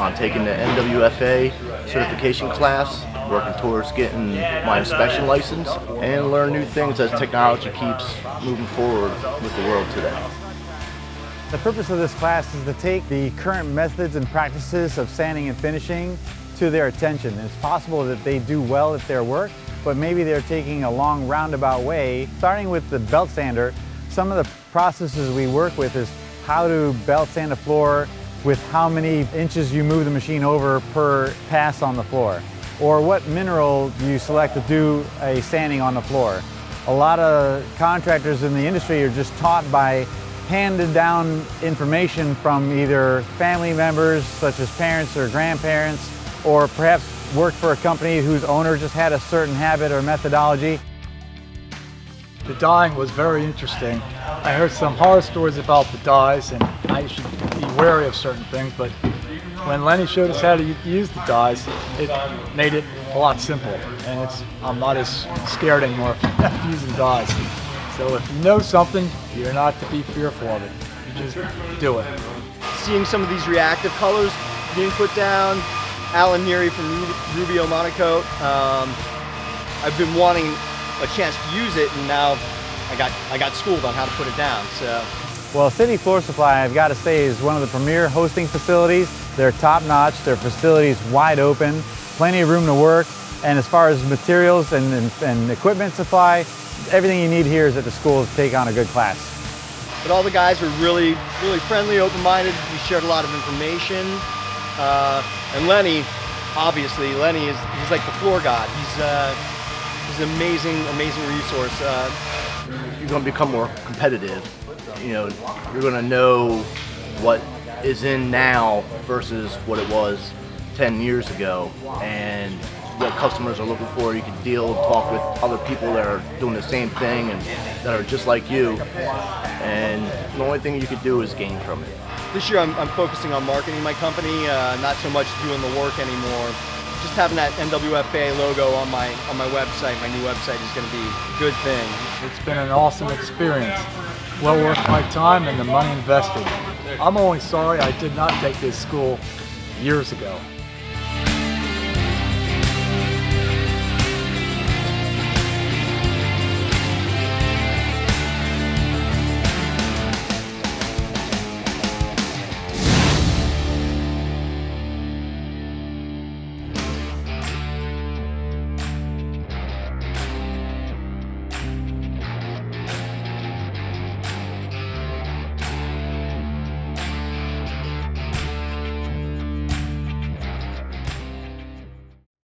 on taking the NWFA certification class, working towards getting my inspection license, and learn new things as technology keeps moving forward with the world today. The purpose of this class is to take the current methods and practices of sanding and finishing to their attention. It's possible that they do well at their work, but maybe they're taking a long roundabout way. Starting with the belt sander, some of the processes we work with is how to belt sand a floor with how many inches you move the machine over per pass on the floor, or what mineral you select to do a sanding on the floor. A lot of contractors in the industry are just taught by handed down information from either family members such as parents or grandparents, or perhaps work for a company whose owner just had a certain habit or methodology. The dyeing was very interesting. I heard some horror stories about the dyes, and I should be wary of certain things, but when Lenny showed us how to use the dyes, it made it a lot simpler, and I'm not as scared anymore of using dyes. So if you know something, you're not to be fearful of it. You just do it. Seeing some of these reactive colors being put down, Alan Neary from Rubio Monocoat. I've been wanting a chance to use it, and now I got schooled on how to put it down. So, well, City Floor Supply, I've got to say, is one of the premier hosting facilities. They're top-notch. Their facility's wide open, plenty of room to work, and as far as materials and equipment supply, everything you need here is at the school to take on a good class. But all the guys were really friendly, open-minded. We shared a lot of information. And Lenny, obviously, he's like the floor god. He's an amazing resource. You're going to become more competitive. You know, you're going to know what is in now versus what it was 10 years ago, and what customers are looking for. You can talk with other people that are doing the same thing and that are just like you, and the only thing you could do is gain from it. This year I'm focusing on marketing my company, not so much doing the work anymore. Just having that NWFA logo on my website, my new website, is going to be a good thing. It's been an awesome experience. Well worth my time and the money invested. I'm only sorry I did not take this school years ago.